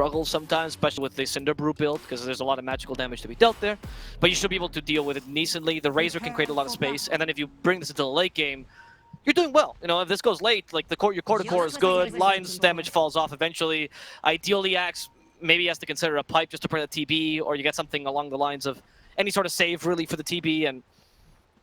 struggle sometimes, especially with the Cinder Brew build, because there's a lot of magical damage to be dealt there. But you should be able to deal with it decently. The Razor can create a lot of space, and then if you bring this into the late game, you're doing well. You know, if this goes late, like your core to core is good, Lion's damage falls off eventually. Ideally, Axe maybe has to consider a pipe just to prevent the TB, or you get something along the lines of any sort of save really for the TB, and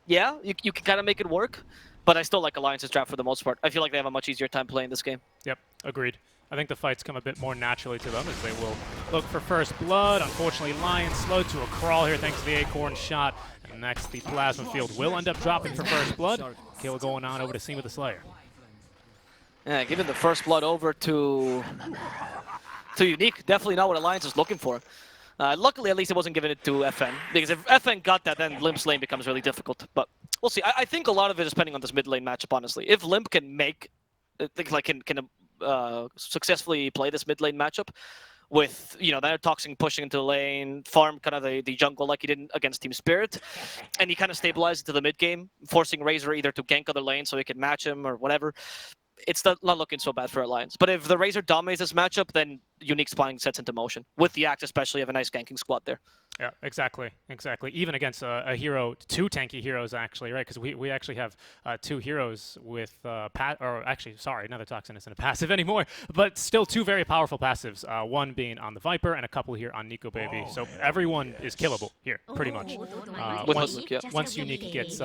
yeah, you can kind of make it work. But I still like Alliance's draft for the most part. I feel like they have a much easier time playing this game. Yep, agreed. I think the fights come a bit more naturally to them as they will look for first blood. Unfortunately, Lion slowed to a crawl here thanks to the Acorn shot. And next, the Plasma Field will end up dropping for first blood. Kill going on over to Scene with the Slayer. Yeah, giving the first blood over to Unique. Definitely not what Alliance is looking for. Luckily, at least it wasn't giving it to FN, because if FN got that, then Limp's lane becomes really difficult. But we'll see. I think a lot of it is depending on this mid lane matchup, honestly. If Limp can successfully play this mid lane matchup with, you know, that Toxin pushing into the lane, farm kind of the jungle like he did against Team Spirit, and he kind of stabilizes into the mid game, forcing Razor either to gank other lane so he can match him or whatever, it's not looking so bad for Alliance. But if the Razor dominates this matchup, then Unique spawning sets into motion. With the Axe especially, you have a nice ganking squad there. Yeah, exactly. Even against a hero, two tanky heroes actually, right? Because we actually have two heroes with another Toxin isn't a passive anymore, but still two very powerful passives. One being on the Viper and a couple here on Nico Baby. So everyone is killable here, pretty much. Once Unique gets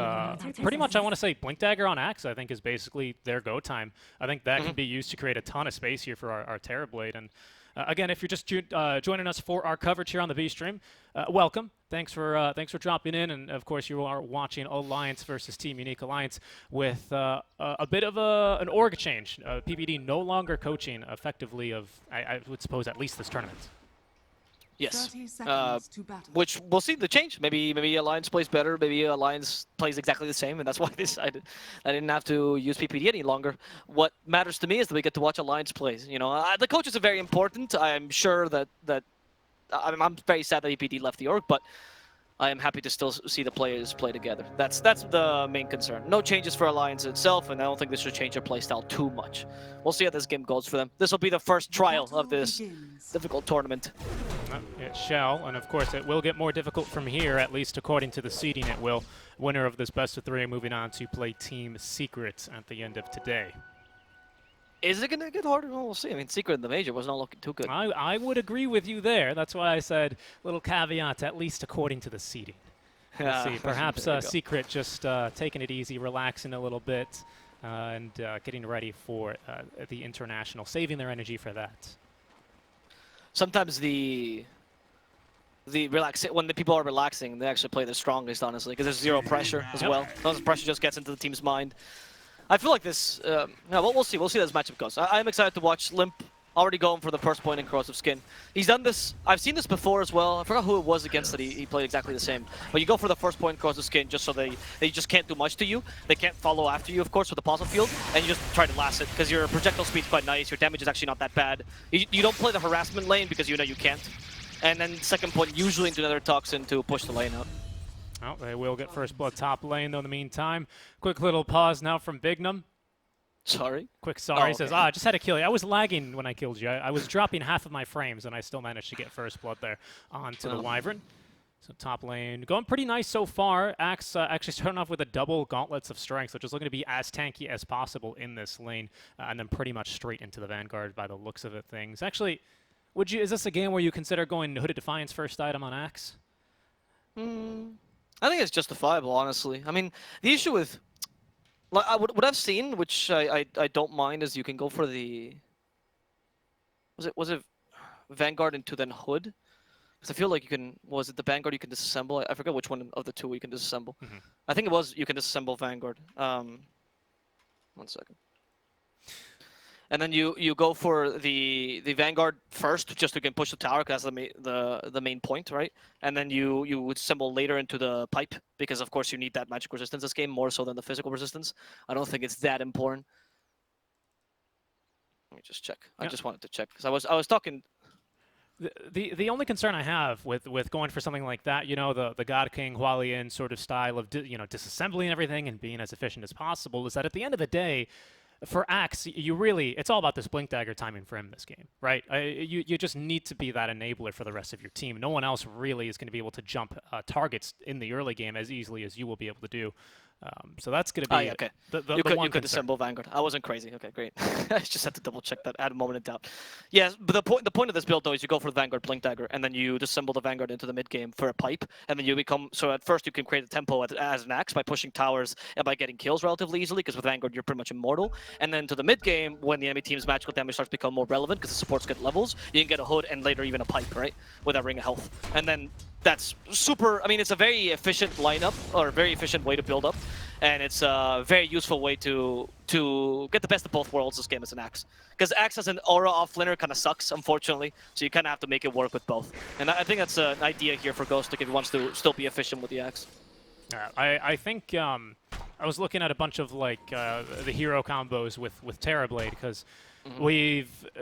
pretty much, I want to say Blink Dagger on Axe, I think is basically their go time. I think that can be used to create a ton of space here for our Terrorblade. And again, if you're just joining us for our coverage here on the B stream, welcome. Thanks for dropping in, and of course you are watching Alliance versus Team Unique. Alliance with a bit of an org change. PPD no longer coaching effectively of, I would suppose, at least this tournament. Yes, which we'll see the change. Maybe Alliance plays better. Maybe Alliance plays exactly the same, and that's why I didn't have to use PPD any longer. What matters to me is that we get to watch Alliance plays. You know, the coaches are very important. I'm sure that I'm very sad that PPD left the org, but I am happy to still see the players play together. That's the main concern. No changes for Alliance itself, and I don't think this should change their playstyle too much. We'll see how this game goes for them. This will be the first trial of this difficult tournament. It shall, and of course it will get more difficult from here, at least according to the seeding it will. Winner of this best of three moving on to play Team Secret at the end of today. Is it going to get harder? Well, we'll see. I mean, Secret in the Major was not looking too good. I would agree with you there. That's why I said little caveat, at least according to the seeding. We'll see. Perhaps Secret just taking it easy, relaxing a little bit, and getting ready for the international, saving their energy for that. Sometimes when the people are relaxing, they actually play the strongest, honestly, because there's zero pressure as well. Sometimes pressure just gets into the team's mind. I feel like this, we'll see. We'll see how this matchup goes. I'm excited to watch Limp already going for the first point in Corrosive Skin. He's done this, I've seen this before as well. I forgot who it was against that he played exactly the same. But you go for the first point in Corrosive Skin just so they just can't do much to you. They can't follow after you, of course, with the Plasma Field, and you just try to last it, because your projectile speed's quite nice, your damage is actually not that bad. You don't play the harassment lane because you know you can't. And then second point, usually into another Toxin to push the lane out. Oh, they will get first blood top lane, though, in the meantime. Quick little pause now from Bignum. Sorry? Quick sorry. He says, I just had to kill you. I was lagging when I killed you. I was dropping half of my frames, and I still managed to get first blood there onto the Wyvern. So top lane going pretty nice so far. Axe actually starting off with a double Gauntlets of Strength, which is looking to be as tanky as possible in this lane, and then pretty much straight into the Vanguard by the looks of it things. Actually, is this a game where you consider going Hooded Defiance first item on Axe? I think it's justifiable, honestly. I mean, the issue with... what I've seen, which I don't mind, is you can go for the... Was it Vanguard into then Hood? Because I feel like you can... Was it the Vanguard you can disassemble? I forget which one of the two you can disassemble. I think it was you can disassemble Vanguard. 1 second. And then you go for the Vanguard first, just so you can push the tower, because that's the main point, right? And then you would assemble later into the pipe, because of course you need that magic resistance this game, more so than the physical resistance. I don't think it's that important. Let me just check. I just wanted to check, because I was talking... The only concern I have with going for something like that, you know, the God King Hualien sort of style of disassembling everything and being as efficient as possible, is that at the end of the day, for Axe, it's all about this blink dagger timing for him this game, right? You just need to be that enabler for the rest of your team. No one else really is going to be able to jump targets in the early game as easily as you will be able to do. So that's going to be Yeah, okay. the You one could concern. dissemble Vanguard. I wasn't crazy. Okay, great. I just had to double check that. I had a moment of doubt. Yes, but the point of this build though is you go for the Vanguard Blink Dagger, and then you dissemble the Vanguard into the mid game for a pipe, and then you become so at first you can create a tempo as an axe by pushing towers and by getting kills relatively easily because with Vanguard you're pretty much immortal. And then to the mid game when the enemy team's magical damage starts to become more relevant because the supports get levels, you can get a hood and later even a pipe, right, with that ring of health. And then that's super. I mean, it's a very efficient lineup or a very efficient way to build up. And it's a very useful way to get the best of both worlds this game as an Axe. Because Axe as an aura offlaner kind of sucks, unfortunately. So you kind of have to make it work with both. And I think that's an idea here for Ghostic if he wants to still be efficient with the Axe. I think I was looking at a bunch of like the hero combos with Terrorblade because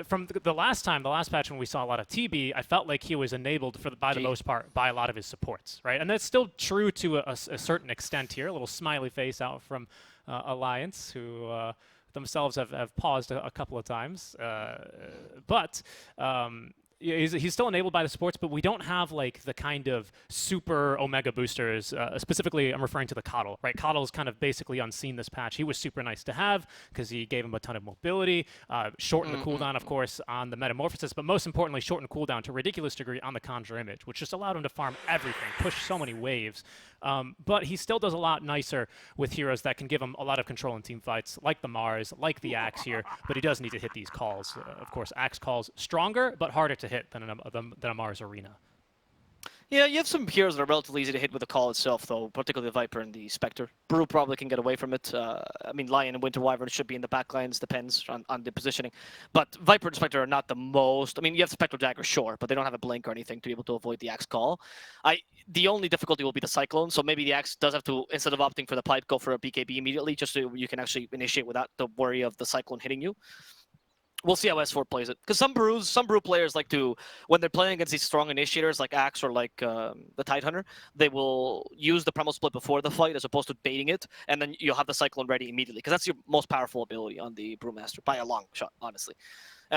from the last patch when we saw a lot of TB, I felt like he was enabled by the most part by a lot of his supports, right? And that's still true to a certain extent here. A little smiley face out from Alliance, who themselves have paused a couple of times, but. He's still enabled by the supports, but we don't have like the kind of super Omega boosters. Specifically, I'm referring to the Coddle, right? Coddle's kind of basically unseen this patch. He was super nice to have because he gave him a ton of mobility, shortened the cooldown, of course, on the Metamorphosis, but most importantly, shortened cooldown to a ridiculous degree on the Conjure Image, which just allowed him to farm everything, push so many waves. But he still does a lot nicer with heroes that can give him a lot of control in team fights, like the Mars, like the Axe here, but he does need to hit these calls. Of course, Axe calls stronger, but harder to hit than a Mars Arena. Yeah, you have some heroes that are relatively easy to hit with the call itself, though, particularly the Viper and the Spectre. Brew probably can get away from it. I mean, Lion and Winter Wyvern should be in the backlines, depends on the positioning. But Viper and Spectre are not the most... I mean, you have Spectral Dagger, sure, but they don't have a blink or anything to be able to avoid the Axe call. The only difficulty will be the Cyclone, so maybe the Axe does have to, instead of opting for the pipe, go for a BKB immediately, just so you can actually initiate without the worry of the Cyclone hitting you. We'll see how S4 plays it. Because some brew players like to, when they're playing against these strong initiators like Axe or like the Tidehunter, they will use the Primal Split before the fight as opposed to baiting it, and then you'll have the Cyclone ready immediately. Because that's your most powerful ability on the Brewmaster, by a long shot, honestly.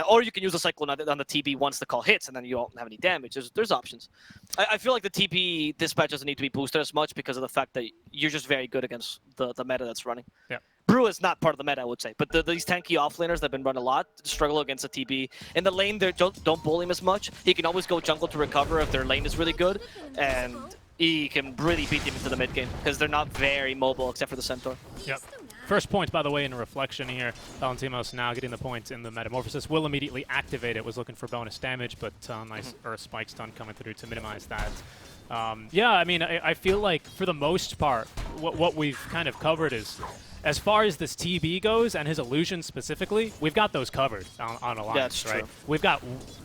Or you can use the Cyclone on the TB once the call hits, and then you don't have any damage. There's options. I feel like the TB dispatch doesn't need to be boosted as much because of the fact that you're just very good against the meta that's running. Yeah. Brew is not part of the meta, I would say, but these tanky offlaners that have been run a lot struggle against a TB. In the lane, they don't bully him as much. He can always go jungle to recover if their lane is really good, and he can really beat them into the mid game because they're not very mobile except for the Centaur. Yep. First point, by the way, in Reflection here. Valentimos now getting the points in the Metamorphosis. Will immediately activate it. Was looking for bonus damage, but nice Earth Spike stun coming through to minimize that. Yeah, I mean, I feel like for the most part, what we've kind of covered is, as far as this TB goes and his illusion specifically, we've got those covered on Alliance, That's right? true.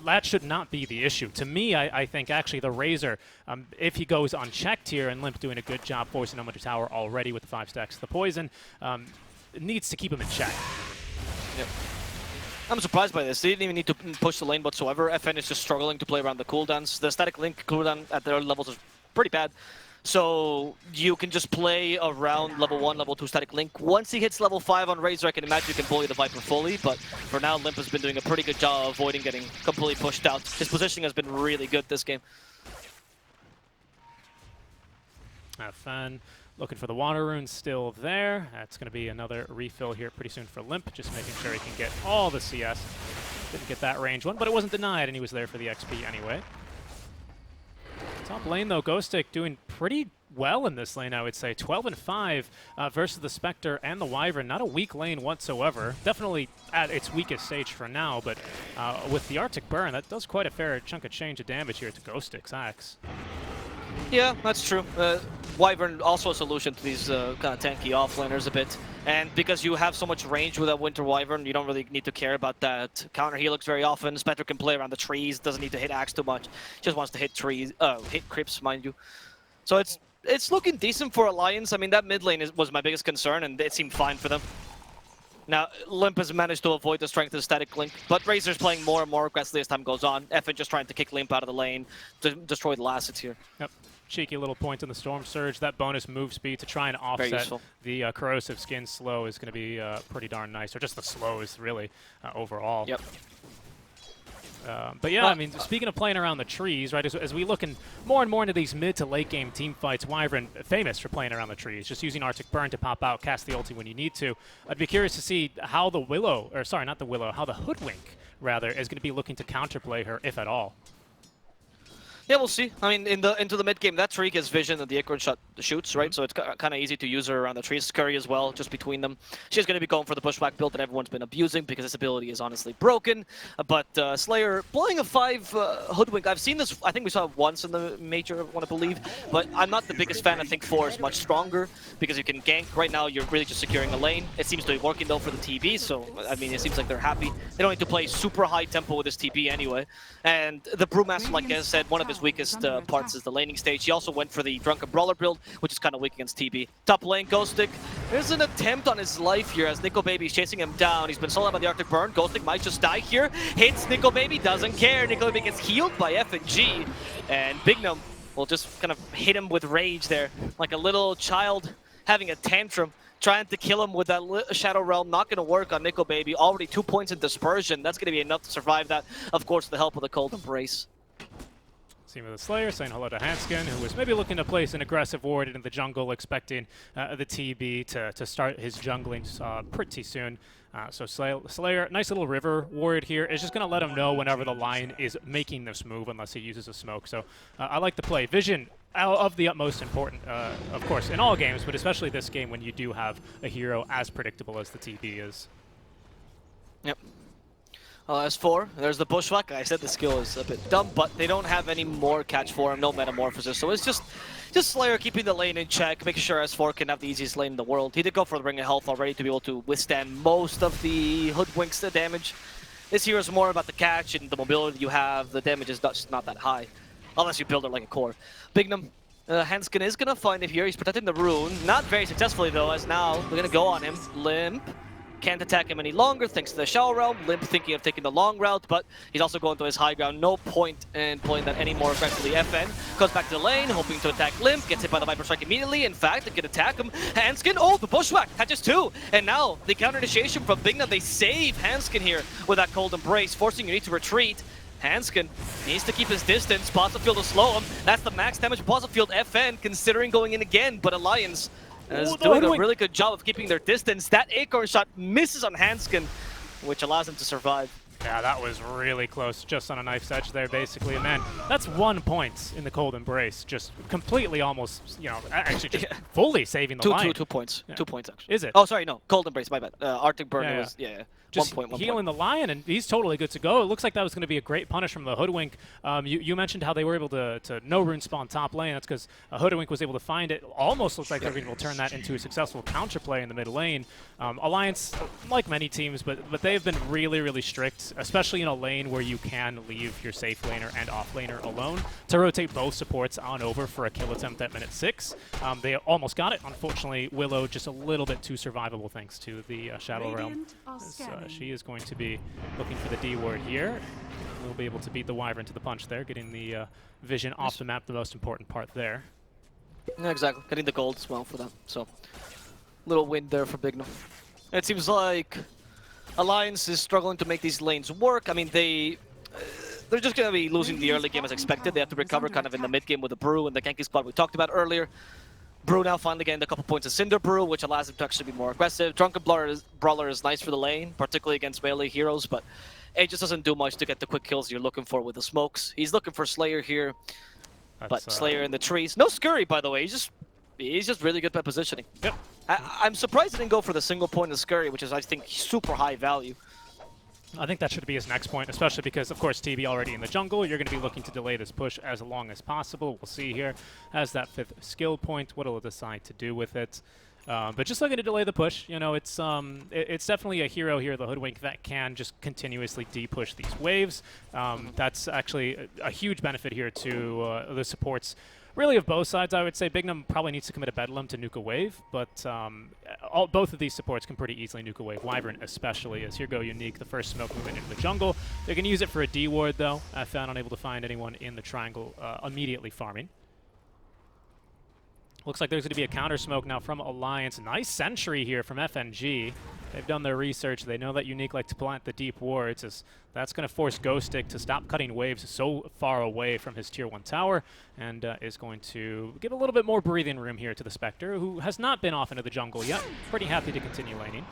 That should not be the issue. To me, I think actually the Razor, if he goes unchecked here and Limp doing a good job forcing him into tower already with the 5 stacks of the poison, needs to keep him in check. Yep. I'm surprised by this. They didn't even need to push the lane whatsoever. FN is just struggling to play around the cooldowns. The static link cooldown at their levels is pretty bad. So you can just play around level 1, level 2 static link. Once he hits level 5 on Razor, I can imagine you can bully the Viper fully, but for now, Limp has been doing a pretty good job of avoiding getting completely pushed out. His positioning has been really good this game. FN looking for the Water Rune still there. That's going to be another refill here pretty soon for Limp, just making sure he can get all the CS. Didn't get that range one, but it wasn't denied, and he was there for the XP anyway. Top lane, though, Ghostic doing pretty well in this lane, I would say. 12-5 versus the Spectre and the Wyvern. Not a weak lane whatsoever. Definitely at its weakest stage for now, but with the Arctic Burn, that does quite a fair chunk of change of damage here to Ghostic's Axe. Yeah, that's true. Wyvern also a solution to these kind of tanky offlaners a bit. And because you have so much range with that Winter Wyvern, you don't really need to care about that counter helix very often. Spectre can play around the trees, doesn't need to hit Axe too much. Just wants to hit trees, hit Crypts, mind you. So it's looking decent for Alliance. I mean, that mid lane was my biggest concern, and it seemed fine for them. Now, Limp has managed to avoid the strength of the static link, but Razor's playing more and more aggressively as time goes on. FN just trying to kick Limp out of the lane to destroy the assets here. Yep. Cheeky little point in the Storm Surge. That bonus move speed to try and offset the corrosive skin slow is going to be pretty darn nice, or just the slows, really, overall. Yep. But yeah, I mean, speaking of playing around the trees, right, as we look more and more into these mid to late game team fights, Wyvern famous for playing around the trees, just using Arctic Burn to pop out, cast the ulti when you need to. I'd be curious to see how the Willow, or sorry, not the Willow, how the Hoodwink, rather, is going to be looking to counterplay her, if at all. Yeah, we'll see. I mean, into the mid game, that tree gets vision and the Acorn shot shoots, right? So it's kind of easy to use her around the trees. Scurry as well, just between them. She's going to be going for the pushback build that everyone's been abusing because this ability is honestly broken. But Slayer playing a 5 Hoodwink. I've seen this, I think we saw it once in the major, I want to believe. But I'm not the biggest fan. I think 4 is much stronger because you can gank. Right now, you're really just securing a lane. It seems to be working though for the TB, so I mean, it seems like they're happy. They don't need to play super high tempo with this TB anyway. And the Brewmaster, like I said, one of his weakest parts is the laning stage. He also went for the Drunken Brawler build, which is kind of weak against TB. Top lane, Ghostic. There's an attempt on his life here as Nico Baby is chasing him down. He's been soloed by the Arctic Burn. Ghostic might just die here. Hits Nico Baby, doesn't care. Nico Baby gets healed by F&G. And Bignum will just kind of hit him with rage there, like a little child having a tantrum. Trying to kill him with that Shadow Realm, not going to work on Nico Baby. Already 2 points in Dispersion. That's going to be enough to survive that. Of course, with the help of the Cold Embrace. Seen with the Slayer, saying hello to Hanskin, who was maybe looking to place an aggressive ward into the jungle, expecting the TB to start his jungling pretty soon. So Slayer, nice little river ward here, is just going to let him know whenever the line is making this move, unless he uses a smoke. So I like the play. Vision of the utmost important, of course, in all games, but especially this game when you do have a hero as predictable as the TB is. Yep. S4, there's the Bushwhack. I said the skill is a bit dumb, but they don't have any more catch for him, no Metamorphosis. So it's just Slayer keeping the lane in check, making sure S4 can have the easiest lane in the world. He did go for the Ring of Health already to be able to withstand most of the Hoodwinks damage. This hero is more about the catch and the mobility you have. The damage is just not that high, unless you build it like a core. Bignum, Hanskin is going to find it here. He's protecting the rune. Not very successfully, though, as now they're going to go on him. Limp can't attack him any longer thanks to the Shadow Realm. Limp thinking of taking the long route, but he's also going to his high ground. No point in playing that any more aggressively. FN goes back to the lane, hoping to attack Limp. Gets hit by the Viper Strike immediately. In fact, it can attack him. Hanskin, oh, the Bushwhack catches 2. And now the counter initiation from Bignum. They save Hanskin here with that Cold Embrace, forcing you to retreat. Hanskin needs to keep his distance. Posselfield will slow him. That's the max damage Posselfield. FN considering going in again, but Alliance is doing a really good job of keeping their distance. That Acorn shot misses on Hanskin, which allows him to survive. Yeah, that was really close, just on a knife's edge there, basically. And man, that's 1 point in the Cold Embrace, just completely almost, you know, actually just fully saving the line. 2 points. Yeah. 2 points, actually. Is it? Oh, sorry, no. Cold Embrace, my bad. Arctic Burn was, just 1 point. Healing the Lion, and he's totally good to go. It looks like that was going to be a great punish from the Hoodwink. You mentioned how they were able to no rune spawn top lane. That's because Hoodwink was able to find it. Almost looks like they're able to turn that into a successful counterplay in the mid lane. Alliance, like many teams, but they've been really, really strict, especially in a lane where you can leave your safe laner and off laner alone to rotate both supports on over for a kill attempt at minute 6. They almost got it. Unfortunately, Willow just a little bit too survivable thanks to the Shadow Realm. She is going to be looking for the D ward here. We'll be able to beat the Wyvern to the punch there, getting the vision off the map, the most important part there. Yeah, exactly. Getting the gold as well for that. So, little win there for Bignum. It seems like Alliance is struggling to make these lanes work. I mean, they're just going to be losing the early game as expected. They have to recover kind of in the mid game with the Brew and the Genki squad we talked about earlier. Brew now finally getting a couple points of Cinder Brew, which allows him to actually be more aggressive. Drunken Brawler is nice for the lane, particularly against melee heroes, but it just doesn't do much to get the quick kills you're looking for with the smokes. He's looking for Slayer here, but Slayer in the trees. No Scurry, by the way. He's just really good at positioning. Yep. I'm surprised he didn't go for the single point of Scurry, which is, I think, super high value. I think that should be his next point, especially because, of course, TB already in the jungle. You're going to be looking to delay this push as long as possible. We'll see here as that 5th skill point what he'll decide to do with it. But just looking to delay the push, you know, it's definitely a hero here, the Hoodwink, that can just continuously de-push these waves. That's actually a huge benefit here to the supports, really, of both sides. I would say Bignum probably needs to commit a Bedlam to nuke a wave, but both of these supports can pretty easily nuke a wave. Wyvern especially, as here go Unique, the first smoke movement into the jungle. They can use it for a D ward though. I found unable to find anyone in the triangle immediately farming. Looks like there's going to be a counter smoke now from Alliance. Nice sentry here from FNG. They've done their research. They know that Unique like to plant the deep wards, as that's going to force Ghostic to stop cutting waves so far away from his tier 1 tower, and is going to give a little bit more breathing room here to the Spectre, who has not been off into the jungle yet. Pretty happy to continue laning.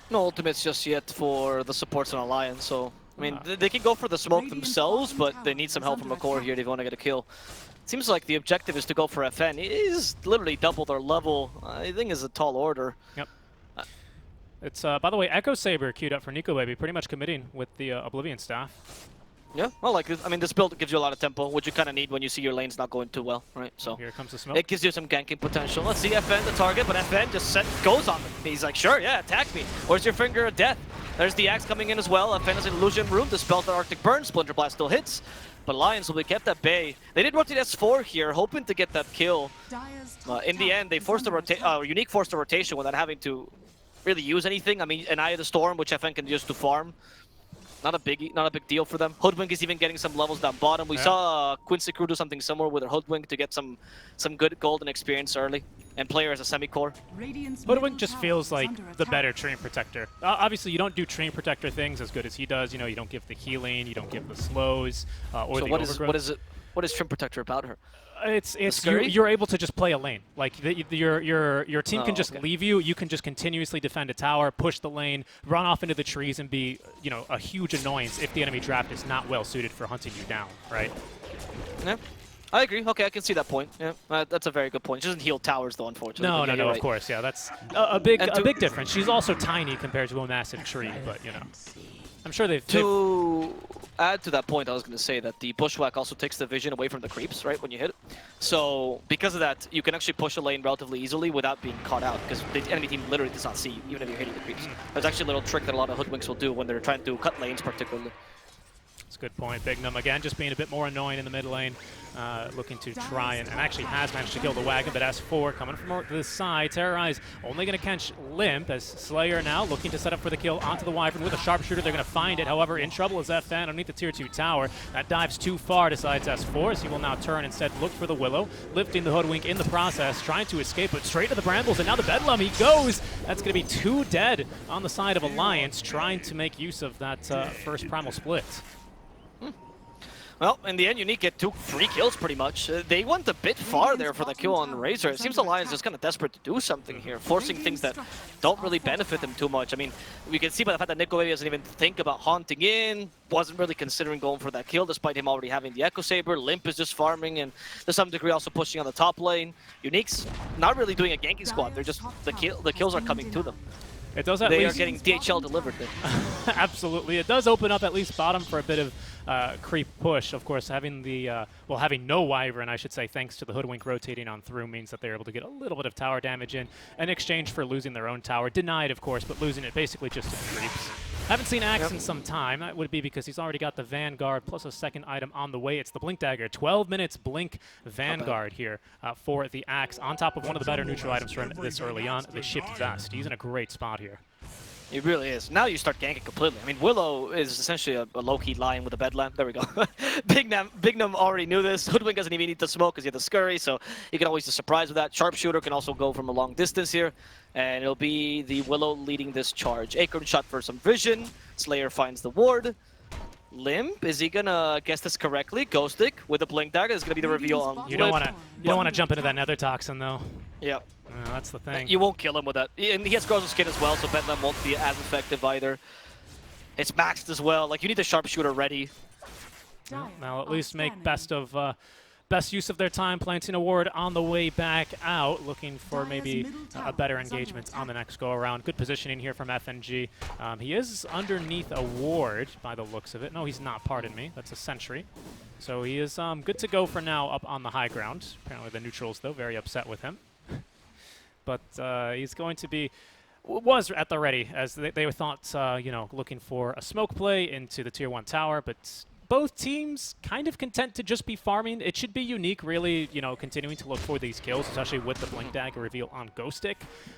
No ultimates just yet for the supports on Alliance, so I mean they can go for the smoke themselves, but they need some help from a core here if they want to get a kill. Seems like the objective is to go for FN. It is literally double their level. I think is a tall order. Yep. It's, by the way, Echo Saber queued up for Nico Baby, pretty much committing with the Oblivion staff. Yeah, well, like, I mean, this build gives you a lot of tempo, which you kind of need when you see your lanes not going too well, right? So here comes the smoke. It gives you some ganking potential. Let's see FN the target, but FN just goes on them. He's like, sure, yeah, attack me. Where's your finger of death? There's the axe coming in as well. FN is in Illusion Room, dispels the Arctic Burn, Splinter Blast still hits. But Lions will be kept at bay. They did rotate S4 here, hoping to get that kill. In the end, they forced the Unique forced a rotation without having to really use anything. I mean, an Eye of the Storm, which FN can use to farm. Not a big deal for them. Hoodwink is even getting some levels down bottom. We saw Quincy Crew do something similar with their Hoodwink to get some good golden experience early and play her as a semi-core. Hoodwink just feels like the better Treant Protector. Obviously, you don't do Treant Protector things as good as he does. You know, you don't give the healing, you don't give the slows, or so the overgrowth. What is Treant Protector about her? It's you're able to just play a lane. Like your team can just leave you. You can just continuously defend a tower, push the lane, run off into the trees, and be, you know, a huge annoyance if the enemy draft is not well suited for hunting you down. Right? Yeah, I agree. Okay, I can see that point. Yeah, that's a very good point. She doesn't heal towers though, unfortunately. No, right. of course. Yeah, that's a big difference. She's also tiny compared to a massive tree, but you know. I'm sure To add to that point, I was going to say that the Bushwhack also takes the vision away from the creeps, right, when you hit it. So, because of that, you can actually push a lane relatively easily without being caught out, because the enemy team literally does not see you, even if you're hitting the creeps. There's actually a little trick that a lot of Hoodwinks will do when they're trying to cut lanes, particularly. That's a good point. Bignum, again, just being a bit more annoying in the mid lane. Looking to try and actually has managed to kill the wagon, but S4 coming from this side. Terrorize only going to catch Limp as Slayer now looking to set up for the kill onto the Wyvern with a sharpshooter. They're going to find it. However, in trouble is FN underneath the tier 2 tower. That dives too far, decides S4, so he will now turn instead, look for the Willow, lifting the Hoodwink in the process, trying to escape, but straight to the Brambles, and now the Bedlam, he goes! That's going to be 2 dead on the side of Alliance, trying to make use of that first Primal Split. Well, in the end, Unique get 2 free kills pretty much. They went a bit far there for the kill on Razor. It seems Alliance is kind of desperate to do something here, forcing things that don't really benefit them too much. I mean, we can see by the fact that Nico doesn't even think about haunting in, wasn't really considering going for that kill despite him already having the Echo Saber. Limp is just farming and to some degree also pushing on the top lane. Unique's not really doing a ganking squad. They're just, the kills are coming to them. It does at they least are getting DHL delivered there. Absolutely. It does open up at least bottom for a bit of creep push. Of course, having the having no Wyvern, I should say, thanks to the Hoodwink rotating on through, means that they're able to get a little bit of tower damage in exchange for losing their own tower. Denied, of course, but losing it basically just to the creeps. Haven't seen Axe in some time. That would be because he's already got the Vanguard plus a second item on the way. It's the Blink Dagger. 12 minutes Blink Vanguard here for the Axe, on top of one of the better neutral items from this early on, the Shift Vest. He's in a great spot here. It really is. Now you start ganking completely. I mean, Willow is essentially a low-key lion with a bedlam. There we go. Bignum already knew this. Hoodwink doesn't even need to smoke because he has the scurry, so you can always be surprised with that. Sharpshooter can also go from a long distance here, and it'll be the Willow leading this charge. Acorn shot for some vision. Slayer finds the ward. Limp, is he gonna guess this correctly? Ghostic with a Blink Dagger is gonna be the reveal on You don't want to jump into that Nether Toxin though. Yeah. That's the thing. You won't kill him with that. And he has Grozzle Skin as well, so Bedlam won't be as effective either. It's maxed as well. Like, you need the Sharpshooter ready. Now at least make best use of their time, planting a ward on the way back out, looking for maybe a better engagement on the next go-around. Good positioning here from FNG. He is underneath a ward by the looks of it. No, he's not, pardon me. That's a sentry. So he is good to go for now up on the high ground. Apparently the neutrals, though, very upset with him. but he's going to be was at the ready as they thought, you know, looking for a smoke play into the tier 1 tower, but both teams kind of content to just be farming. It should be Unique really, you know, continuing to look for these kills, especially with the Blink Dagger reveal on Ghostic.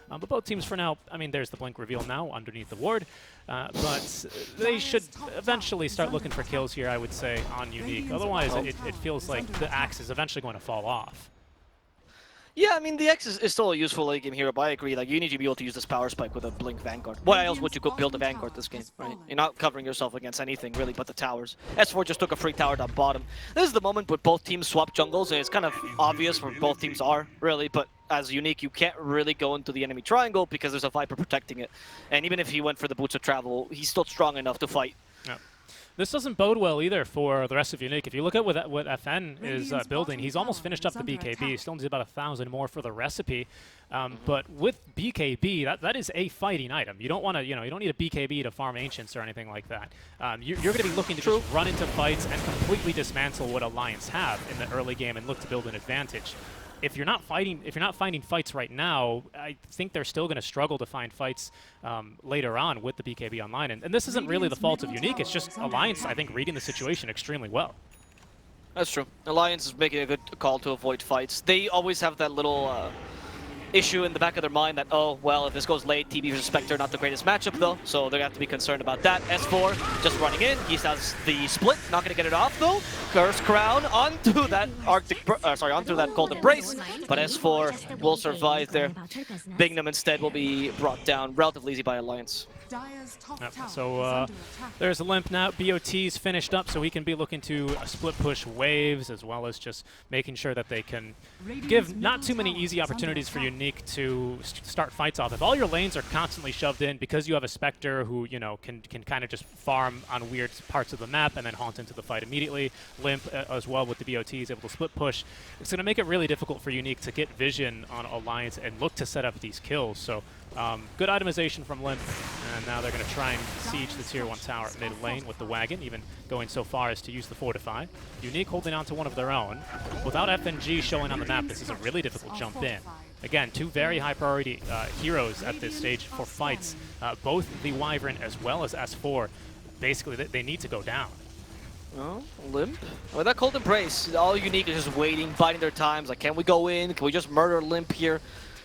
But both teams for now, I mean, there's the Blink reveal now underneath the ward, but they should eventually start looking for kills here, I would say, on Unique. Otherwise, it feels like the axe is eventually going to fall off. Yeah, I mean, the X is still a useful late game hero, but I agree. Like, you need to be able to use this power spike with a Blink Vanguard. Why else would you go build a Vanguard this game, right? You're not covering yourself against anything, really, but the towers. S4 just took a free tower down bottom. This is the moment where both teams swap jungles, and it's kind of obvious where both teams are, really, but as Unique, you can't really go into the enemy triangle because there's a Viper protecting it. And even if he went for the Boots of Travel, he's still strong enough to fight. Yep. This doesn't bode well either for the rest of Unique. If you look at what FN is building, he's almost finished up the BKB. Still needs about 1,000 more for the recipe. But with BKB, that is a fighting item. You don't want to, you know, you don't need a BKB to farm Ancients or anything like that. You're going to be looking to just run into fights and completely dismantle what Alliance have in the early game and look to build an advantage. If you're not finding fights right now, I think they're still going to struggle to find fights later on with the BKB online. And this isn't really the fault of Unique. It's just Alliance, I think, reading the situation extremely well. That's true. Alliance is making a good call to avoid fights. They always have that little issue in the back of their mind that, oh, well, if this goes late, TB versus Spectre, not the greatest matchup, though, so they're going to have to be concerned about that. S4 just running in. He has the split, not going to get it off, though. Curse Crown onto that onto that Golden Brace, but S4 will survive there. Bignum instead will be brought down relatively easy by Alliance. Yep. So there's a limp now. BOT's finished up, so he can be looking to split push waves as well as just making sure that they can give not too many easy opportunities for Unique to start fights off. If all your lanes are constantly shoved in because you have a Spectre who, you know, can kind of just farm on weird parts of the map and then haunt into the fight immediately, Limp as well with the BOT is able to split push, it's going to make it really difficult for Unique to get vision on Alliance and look to set up these kills. So good itemization from Limp, and now they're going to try and siege the tier 1 tower at mid lane with the wagon, even going so far as to use the Fortify. Unique holding on to one of their own. Without FNG showing on the map, this is a really difficult jump in. Again, two very high priority heroes at this stage for fights. Both the Wyvern as well as S4, basically they need to go down. Oh, Limp? With that Cold Embrace, all Unique is just waiting, biding their times. Like, can we go in? Can we just murder Limp here?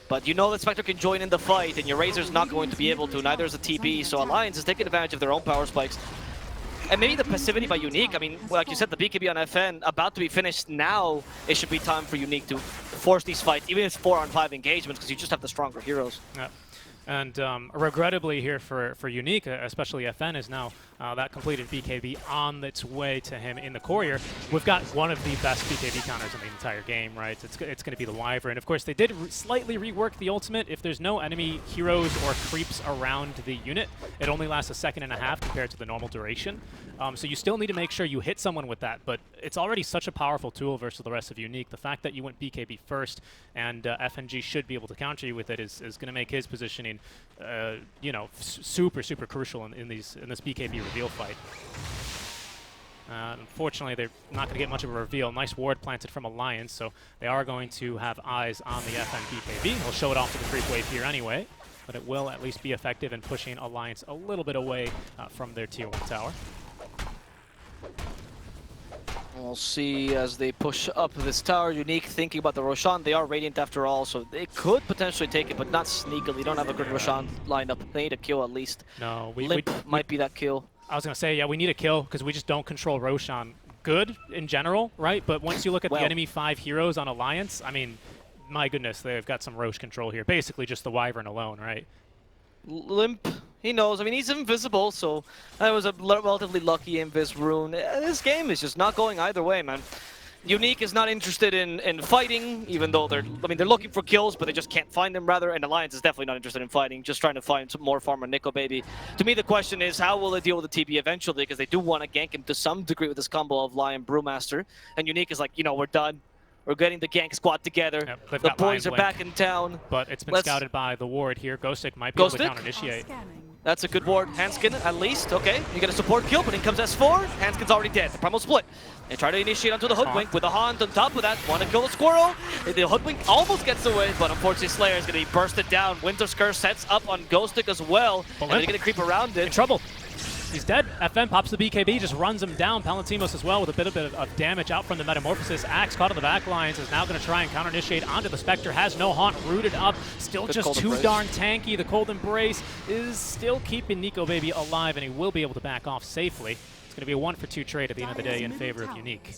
But you know that Spectre can join in the fight, and your Razor's not going to be able to. Neither is the TB, so Alliance is taking advantage of their own power spikes. And maybe the passivity by Unique, I mean, like you said, the BKB on FN about to be finished now. It should be time for Unique to force these fights, even if it's 4-on-5 engagements, because you just have the stronger heroes. Yeah. And regrettably here for Unique, especially FN, is now that completed BKB on its way to him in the Courier. We've got one of the best BKB counters in the entire game, right? It's going to be the Wyvern. Of course, they did slightly rework the ultimate. If there's no enemy heroes or creeps around the unit, it only lasts 1.5 seconds compared to the normal duration. So you still need to make sure you hit someone with that, but it's already such a powerful tool versus the rest of Unique. The fact that you went BKB first and FNG should be able to counter you with it is going to make his positioning, you know, super crucial in this BKB reveal fight. Unfortunately, they're not going to get much of a reveal. Nice ward planted from Alliance, so they are going to have eyes on the FN BKB. They'll show it off to the creep wave here anyway, but it will at least be effective in pushing Alliance a little bit away from their tier 1 tower. We'll see as they push up this tower. Unique thinking about the Roshan. They are Radiant after all, so they could potentially take it, but not sneakily. Don't have a good Roshan lined up. They need a kill at least. No, Limp might be that kill. I was going to say, yeah, we need a kill because we just don't control Roshan good in general, right? But once you look at the enemy 5 heroes on Alliance, I mean, my goodness, they've got some Rosh control here. Basically just the Wyvern alone, right? Limp, he knows. I mean, he's invisible, so that was a relatively lucky invis rune. This game is just not going either way, man. Unique is not interested in fighting, even though they're looking for kills, but they just can't find them, rather. And Alliance is definitely not interested in fighting, just trying to find some more farmer Nico Baby. To me, the question is, how will they deal with the TB eventually? Because they do want to gank him to some degree with this combo of Lion Brewmaster. And Unique is like, you know, we're done. We're getting the gank squad together. Yep, the boys are back in town. But it's been scouted by the ward here. Ghostic might be able to counter-initiate. That's a good ward. Hanskin, at least. Okay, you get a support kill, but in comes S4. Hanskin's already dead. The primal split. They try to initiate onto the Hoodwink with a Haunt on top of that. Want to kill the Squirrel. The Hoodwink almost gets away, but unfortunately Slayer is going to be bursted down. Winter's Curse sets up on Ghostic as well. And they're going to creep around it. In trouble. He's dead. FN pops the BKB, just runs him down. Palantimos as well with a bit of damage out from the Metamorphosis. Axe caught on the back lines is now going to try and counter-initiate onto the Spectre. Has no Haunt, rooted up. Still Good just too embrace. darn tanky. The Cold Embrace is still keeping Nico Baby alive, and he will be able to back off safely. It's going to be a 1-for-2 trade at the end of the day in favor of Unique.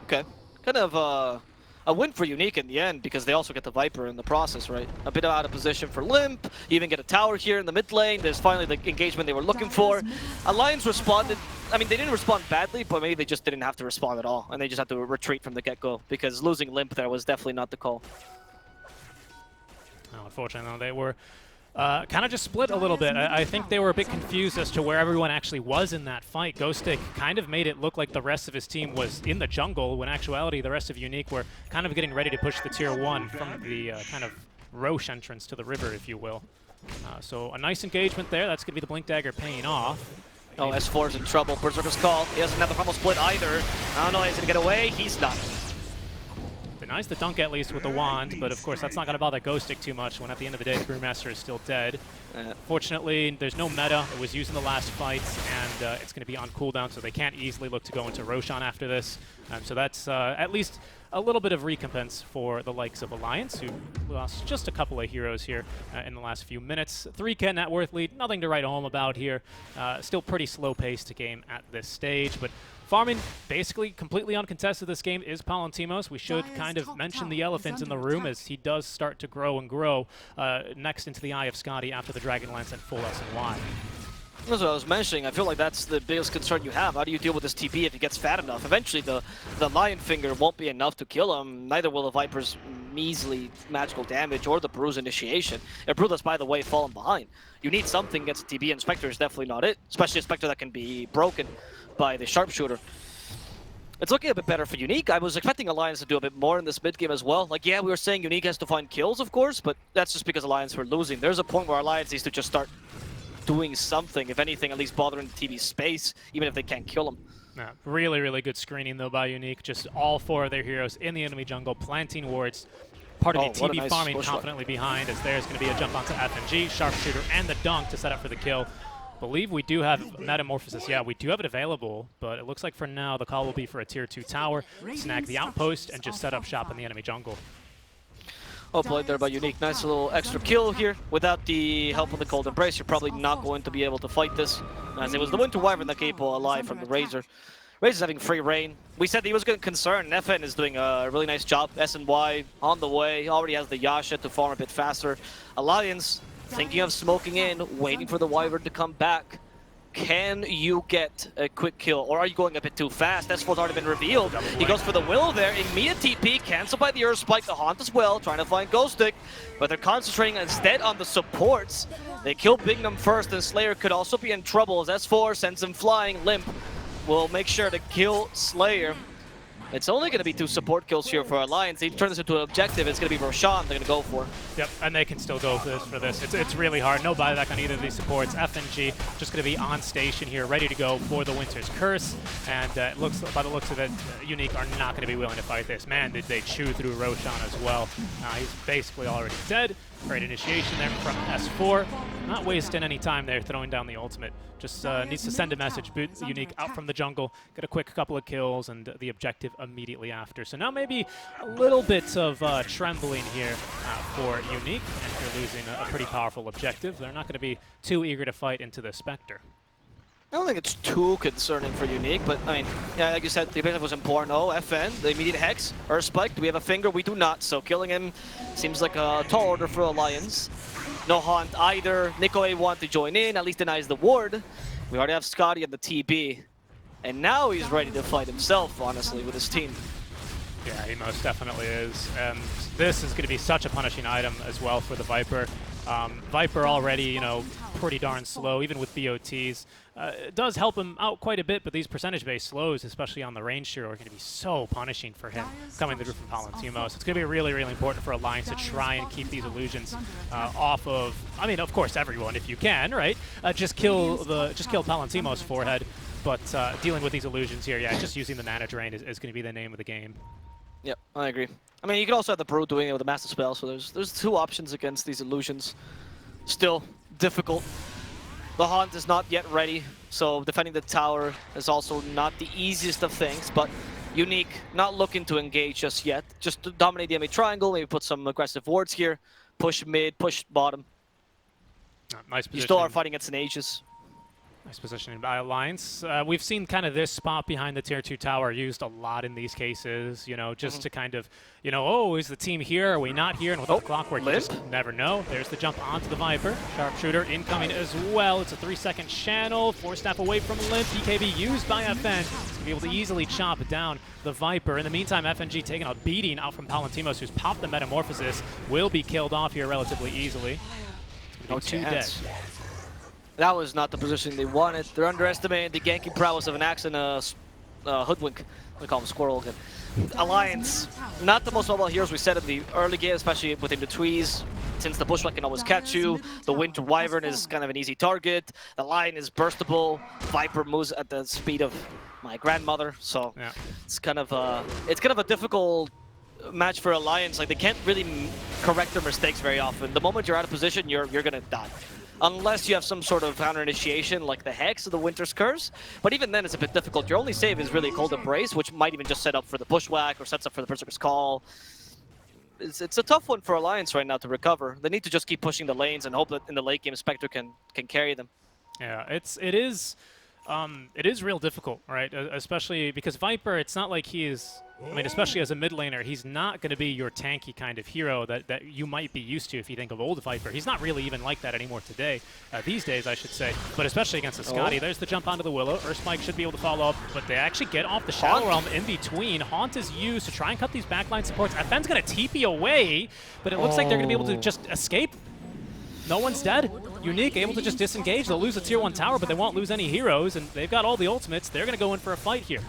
Okay, kind of a win for Unique in the end because they also get the Viper in the process, right? A bit out of position for Limp. You even get a tower here in the mid lane. There's finally the engagement they were looking for. Alliance responded. I mean, they didn't respond badly, but maybe they just didn't have to respond at all, and they just had to retreat from the get-go because losing Limp there was definitely not the call. No, unfortunately, no, they were kind of just split a little bit. I think they were a bit confused as to where everyone actually was in that fight. Ghostic kind of made it look like the rest of his team was in the jungle, when in actuality the rest of Unique were kind of getting ready to push the tier 1 from the kind of Roche entrance to the river, if you will. So a nice engagement there. That's going to be the Blink Dagger paying off. Oh, S4's in trouble. Berserker's call. He doesn't have the primal split either. I don't know, he's going to get away. He's not. Nice the dunk at least with the wand, but of course that's not going to bother Ghostic too much when at the end of the day the Brewmaster is still dead. Fortunately, there's no meta. It was used in the last fight, and it's going to be on cooldown, so they can't easily look to go into Roshan after this. So that's at least a little bit of recompense for the likes of Alliance, who lost just a couple of heroes here in the last few minutes. 3K net worth lead, nothing to write home about here. Still pretty slow-paced game at this stage, but farming basically completely uncontested this game is Palantimos. We should kind of mention the elephant in the room as he does start to grow and grow next into the Eye of Scotty after the Dragonlance and full SNY. That's what I was mentioning. I feel like that's the biggest concern you have. How do you deal with this TP if he gets fat enough? Eventually, the Lion Finger won't be enough to kill him. Neither will the Viper's measly magical damage or the Brew's initiation. A Brew that's, by the way, fallen behind. You need something against a TP, and Spectre is definitely not it. Especially a Spectre that can be broken by the Sharpshooter. It's looking a bit better for Unique. I was expecting Alliance to do a bit more in this mid game as well. Like, yeah, we were saying Unique has to find kills, of course, but that's just because Alliance were losing. There's a point where Alliance needs to just start doing something, if anything, at least bothering the TV's space, even if they can't kill him. Yeah, really, really good screening, though, by Unique. Just all 4 of their heroes in the enemy jungle, planting wards. Part of the TV nice farming confidently behind, as there's going to be a jump onto FNG, Sharpshooter, and the dunk to set up for the kill. Believe we do have Metamorphosis. Yeah, we do have it available, but it looks like for now the call will be for a tier 2 tower, snag the outpost, and just set up shop in the enemy jungle. Oh, played there by Unique. Nice little extra kill here. Without the help of the Cold Embrace, you're probably not going to be able to fight this, as it was the Winter Wyvern that kept alive from the Razor. Razor's having free reign. We said he was going to concern. FN is doing a really nice job. SNY on the way. He already has the Yasha to farm a bit faster. Alliance thinking of smoking in, waiting for the Wyvern to come back. Can you get a quick kill, or are you going a bit too fast? S4's already been revealed. He goes for the Will there. Immediate TP, cancelled by the Earth Spike. The Haunt as well, trying to find Ghostic, but they're concentrating instead on the supports. They kill Bignum first, and Slayer could also be in trouble as S4 sends him flying. Limp will make sure to kill Slayer. It's only going to be 2 support kills here for Alliance. They turn this into an objective. It's going to be Roshan they're going to go for. Yep, and they can still go for this. It's really hard. No buyback on either of these supports. FNG just going to be on station here, ready to go for the Winter's Curse. And it looks, by the looks of it, Unique are not going to be willing to fight this. Man, did they chew through Roshan as well. He's basically already dead. Great initiation there from S4. Not wasting any time there throwing down the ultimate. Just needs to send a message, boot Unique out from the jungle, get a quick couple of kills, and the objective immediately after. So now maybe a little bit of trembling here for Unique, and they're losing a pretty powerful objective. They're not going to be too eager to fight into the Spectre. I don't think it's too concerning for Unique, but I mean, yeah, like you said, the objective was important. Oh, FN, the immediate Hex, Earth Spike. Do we have a finger? We do not, so killing him seems like a tall order for Alliance. No Haunt either. Nico A want to join in, at least denies the ward. We already have Scotty and the TB. And now he's ready to fight himself, honestly, with his team. Yeah, he most definitely is. And this is going to be such a punishing item as well for the Viper. Viper already, you know, pretty darn slow, even with BOTs. It does help him out quite a bit, but these percentage-based slows, especially on the range hero, are going to be so punishing for him coming through from Palantimo. So it's going to be really, really important for Alliance to try and keep these illusions off of, I mean, of course, everyone, if you can, right? Just kill Palantimo's forehead. But dealing with these illusions here, yeah, just using the mana drain is going to be the name of the game. Yep, I agree. I mean, you can also have the Brute doing it with a Master Spell, so there's two options against these illusions. Still difficult. The Haunt is not yet ready, so defending the tower is also not the easiest of things, but Unique, not looking to engage just yet. Just to dominate the enemy triangle, maybe put some aggressive wards here, push mid, push bottom. Nice position. You still are fighting against an Aegis. Nice positioning by Alliance. We've seen kind of this spot behind the tier 2 tower used a lot in these cases, you know, just to kind of, you know, oh, is the team here? Are we not here? And with the clockwork, you just never know. There's the jump onto the Viper. Sharpshooter incoming as well. It's a 3-second channel. 4-step away from Limp. BKB used by FN. He's going to be able to easily chop down the Viper. In the meantime, FNG taking a beating out from Palantimos, who's popped the Metamorphosis, will be killed off here relatively easily. No chance. That was not the position they wanted. They're underestimating the ganking prowess of an Axe and a Hoodwink. We call him Squirrel again. Alliance, not the most mobile heroes we said in the early game, especially within the trees. Since the Bushwhack can always catch you, the Winter Wyvern is kind of an easy target. The Lion is burstable. Viper moves at the speed of my grandmother, so yeah. It's kind of a difficult match for Alliance. Like, they can't really correct their mistakes very often. The moment you're out of position, you're gonna die. Unless you have some sort of counter initiation like the Hex or the Winter's Curse. But even then, it's a bit difficult. Your only save is really Cold Embrace, which might even just set up for the Bushwhack or sets up for the Berserker's Call. It's a tough one for Alliance right now to recover. They need to just keep pushing the lanes and hope that in the late game Spectre can carry them. Yeah, it is real difficult, right? Especially because Viper, it's not like he is, I mean, especially as a mid laner, he's not going to be your tanky kind of hero that you might be used to if you think of old Viper. He's not really even like that anymore today, these days, I should say. But especially against the Scotty, there's the jump onto the Willow. Earthspike should be able to follow up, but they actually get off the Shadow Realm in between. Haunt is used to try and cut these backline supports. FN's going to TP away, but it looks like they're going to be able to just escape. No one's dead. Unique, able to just disengage. They'll lose the tier 1 tower, but they won't lose any heroes, and they've got all the ultimates. They're going to go in for a fight here.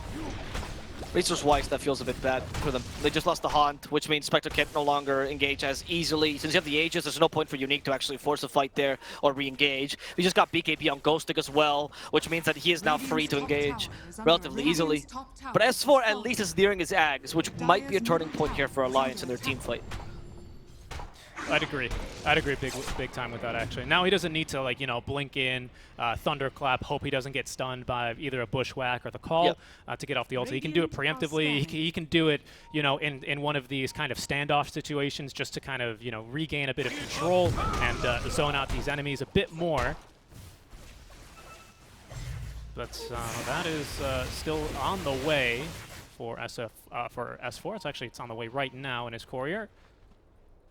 Resource-wise, that feels a bit bad for them. They just lost the Haunt, which means Spectre can't no longer engage as easily. Since you have the Aegis, there's no point for Unique to actually force a fight there or re-engage. We just got BKB on Ghostic as well, which means that he is now free to engage relatively easily. But S4 at least is nearing his Ags, which might be a turning point here for Alliance in their team fight. I'd agree big time with that, actually. Now he doesn't need to, like, you know, blink in, thunderclap, hope he doesn't get stunned by either a Bushwhack or the Call to get off the ult. He can do it preemptively. He can do it, you know, in one of these kind of standoff situations just to kind of, you know, regain a bit of control and zone out these enemies a bit more. But that is still on the way for S4. It's on the way right now in his courier.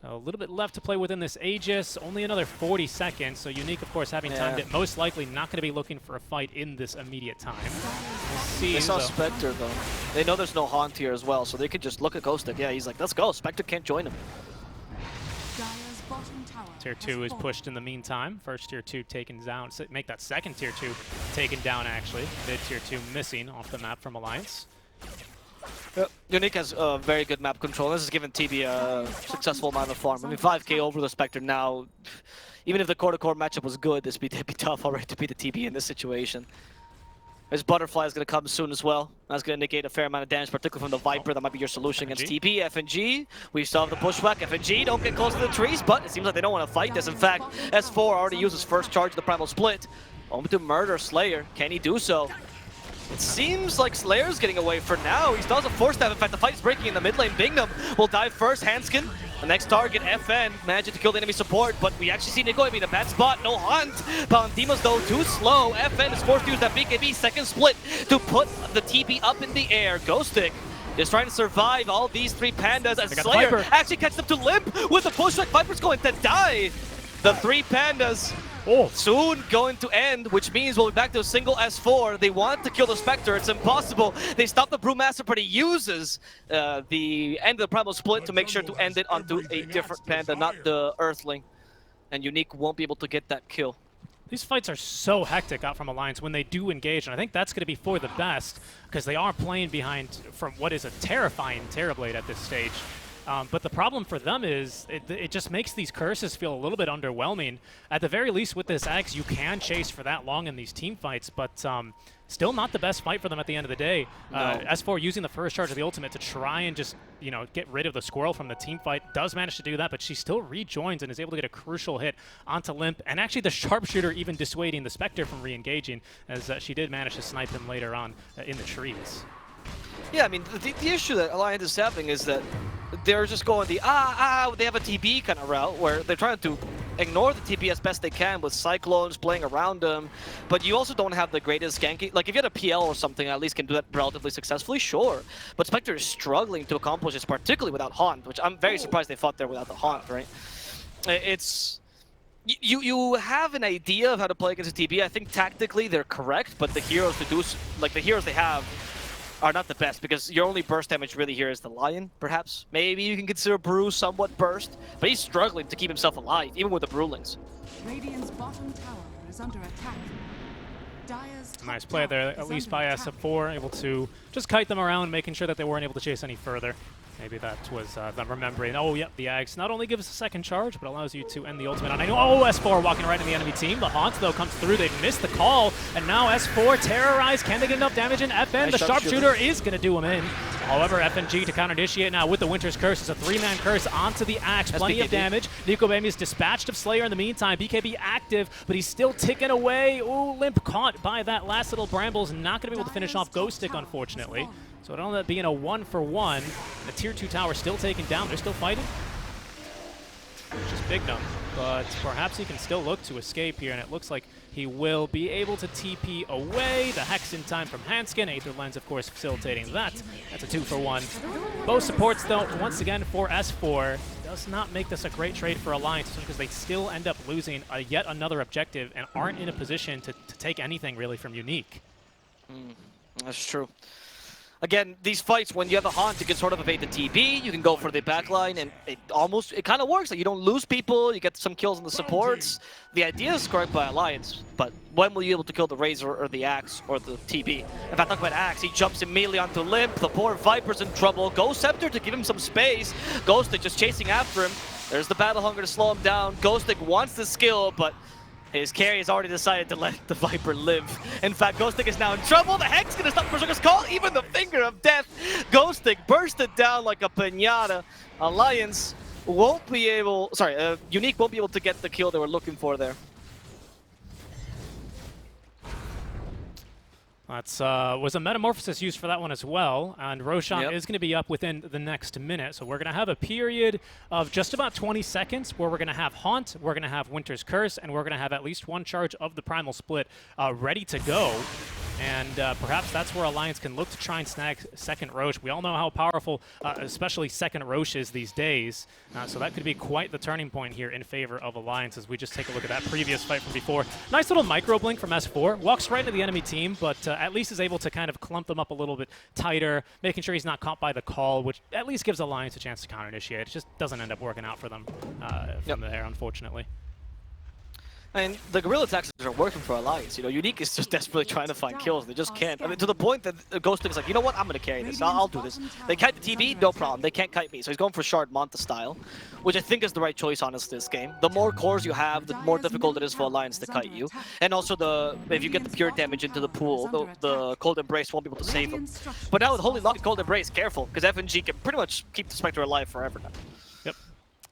A little bit left to play within this Aegis, only another 40 seconds, so Unique, of course, having timed it, most likely not going to be looking for a fight in this immediate time. We'll see. They saw Spectre, though. They know there's no Haunt here as well, so they could just look at Ghostic. Yeah, he's like, let's go. Spectre can't join him. Tier 2 is pushed in the meantime. First Tier 2 taken down. Make that second Tier 2 taken down, actually. Mid Tier 2 missing off the map from Alliance. Unique has very good map control. This has given TB a successful amount of farm. I mean, 5k over the Spectre now. Even if the core-to-core matchup was good, it'd be tough already to beat the TB in this situation. His Butterfly is going to come soon as well. That's going to negate a fair amount of damage, particularly from the Viper. That might be your solution against TP. FNG, we still have the Bushwhack. FNG don't get close to the trees, but it seems like they don't want to fight this. In fact, S4 already used his first charge of the Primal Split. Only to murder Slayer. Can he do so? It seems like Slayer's getting away for now. He still has a 4-step. In fact, the fight is breaking in the mid lane. Bingham will dive first. Hanskin, the next target, FN, managing to kill the enemy support, but we actually see Nico in a bad spot. No Hunt. Palantimo's, though, too slow. FN is forced to use that BKB second split to put the TP up in the air. Ghostic is trying to survive all these three pandas as Slayer actually catches up to Limp with the Bushwhack. Viper's going to die. The three pandas soon going to end, which means we'll be back to a single S4. They want to kill the Spectre. It's impossible. They stop the Brewmaster, but he uses the end of the Primal Split to make sure to end it onto a different panda, not the Earthling. and Unique won't be able to get that kill. These fights are so hectic out from Alliance when they do engage, and I think that's going to be for the best, because they are playing behind from what is a terrifying Terrorblade at this stage. But the problem for them is it just makes these curses feel a little bit underwhelming. At the very least, with this Axe, you can chase for that long in these team fights, but still not the best fight for them at the end of the day. No. S4 using the first charge of the ultimate to try and just, you know, get rid of the squirrel from the team fight, does manage to do that, but she still rejoins and is able to get a crucial hit onto Limp, and actually the sharpshooter even dissuading the Spectre from re-engaging, as she did manage to snipe him later on in the trees. Yeah, I mean, the issue that Alliance is having is that they're just going the they have a TB kind of route where they're trying to ignore the TB as best they can with Cyclones playing around them, but you also don't have the greatest ganking. Like, if you had a PL or something, at least can do that relatively successfully, sure. But Spectre is struggling to accomplish this, particularly without Haunt, which I'm very surprised they fought there without the Haunt, right? It's... You have an idea of how to play against a TB. I think tactically they're correct, but the heroes to do, like the heroes they have, are not the best, because your only burst damage really here is the Lion, perhaps. Maybe you can consider Brew somewhat burst, but he's struggling to keep himself alive, even with the Brewlings. Radiant's bottom tower is under attack. Dire's top Nice play there, tower at is least under by attack. SF4, able to just kite them around, making sure that they weren't able to chase any further. Maybe that was them remembering, oh, yep, the Ags not only gives a second charge, but allows you to end the ultimate. And I know, oh, S4 walking right in the enemy team. The Haunt, though, comes through. They've missed the call, and now S4 terrorized. Can they get enough damage in? FN, Nice the sharpshooter is going to do him in. However, FNG to counter-initiate now with the Winter's Curse. It's a three-man curse onto the Axe. That's Plenty of BKB. damage. Nico Baby is dispatched of Slayer in the meantime. BKB active, but he's still ticking away. Ooh, Limp caught by that last little Brambles. Not going to be able to finish off Ghost Stick, unfortunately. So it ended up being a 1-for-1. The tier 2 tower still taken down. They're still fighting. Which is big numb. But perhaps he can still look to escape here, and it looks like he will be able to TP away. The Hex in time from Hanskin. Aether Lens, of course, facilitating that. That's a 2-for-1. Both supports, though, once again for S4. Does not make this a great trade for Alliance, because they still end up losing yet another objective and aren't in a position to take anything, really, from Unique. That's true. Again, these fights, when you have the Haunt, you can sort of evade the TB, you can go for the backline, and it kind of works. Like, you don't lose people, you get some kills on the supports. The idea is correct by Alliance, but when will you be able to kill the Razor or the Axe or the TB? If I talk about Axe, he jumps immediately onto Limp. The poor Viper's in trouble. Ghost Scepter to give him some space. Ghostic just chasing after him. There's the Battle Hunger to slow him down. Ghostic wants the skill, but his carry has already decided to let the Viper live. In fact, Ghostic is now in trouble. The Hex gonna stop Berserker's call. Even the Finger of Death. Ghostic bursted down like a piñata. Alliance won't be able... Sorry, Unique won't be able to get the kill they were looking for there. That's was a Metamorphosis used for that one as well, and Roshan Yep. is going to be up within the next minute. So we're going to have a period of just about 20 seconds where we're going to have Haunt, we're going to have Winter's Curse, and we're going to have at least one charge of the Primal Split ready to go. And perhaps that's where Alliance can look to try and snag second Roche. We all know how powerful, especially second Roche is these days. So that could be quite the turning point here in favor of Alliance as we just take a look at that previous fight from before. Nice little micro blink from S4. Walks right into the enemy team, but at least is able to kind of clump them up a little bit tighter, making sure he's not caught by the call, which at least gives Alliance a chance to counter-initiate. It just doesn't end up working out for them from there, unfortunately. And the guerrilla tactics are working for Alliance. You know, Unique is just desperately trying to find kills. They just can't. I mean, to the point that Ghostic is like, you know what? I'm going to carry this. I'll do this. They kite the TB, no problem. They can't kite me. So he's going for Shard Manta style, which I think is the right choice, honestly, this game. The more cores you have, the more difficult it is for Alliance to kite you. And also, if you get the pure damage into the pool, the Cold Embrace won't be able to save him. But now with Holy Lock and Cold Embrace, careful, because FNG can pretty much keep the Spectre alive forever now. Yep.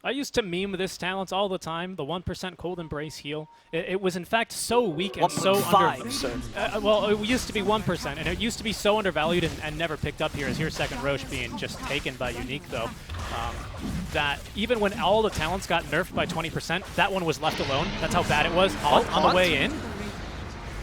I used to meme this talent all the time, the 1% Cold Embrace heal. It was in fact so weak and so 1.5, sir. well, it used to be 1%, and it used to be so undervalued and never picked up here as your second Roche being just taken by Unique, though. That even when all the talents got nerfed by 20%, that one was left alone. That's how bad it was on the way in.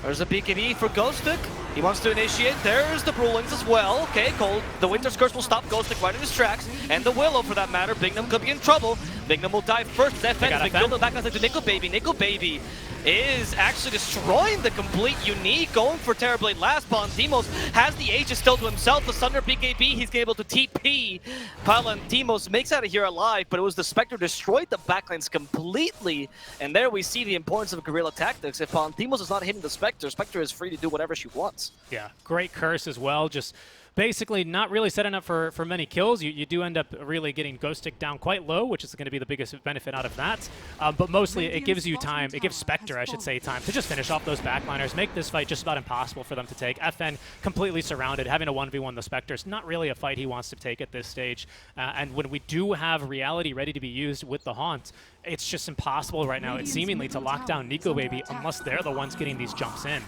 There's a BKB for Ghostic. He wants to initiate. There's the Brewlings as well. Okay, Cold. The Winter's Curse will stop Ghostic right in his tracks. And the Willow, for that matter. Bignum could be in trouble. Bignum will die first. FN. Big build back to Nickel Baby. Nickel Baby is actually destroying the complete Unique, going for Terrorblade last. Palantimos has the Aegis still to himself. The Thunder BKB, he's able to TP. Palantimos makes out of here alive, but it was the Spectre destroyed the backlines completely. And there we see the importance of guerrilla tactics. If Palantimos is not hitting the Spectre, Spectre is free to do whatever she wants. Yeah, great curse as well. Just basically not really setting up for many kills. You do end up really getting Ghost Stick down quite low, which is going to be the biggest benefit out of that. But mostly it gives you time, it gives Spectre, I should say, time to just finish off those backliners, make this fight just about impossible for them to take. FN completely surrounded, having to 1v1 the Spectre is not really a fight he wants to take at this stage. And when we do have Reality ready to be used with the Haunt, it's just impossible right now, it's seemingly, to lock down Nico Baby unless they're the ones getting these jumps in.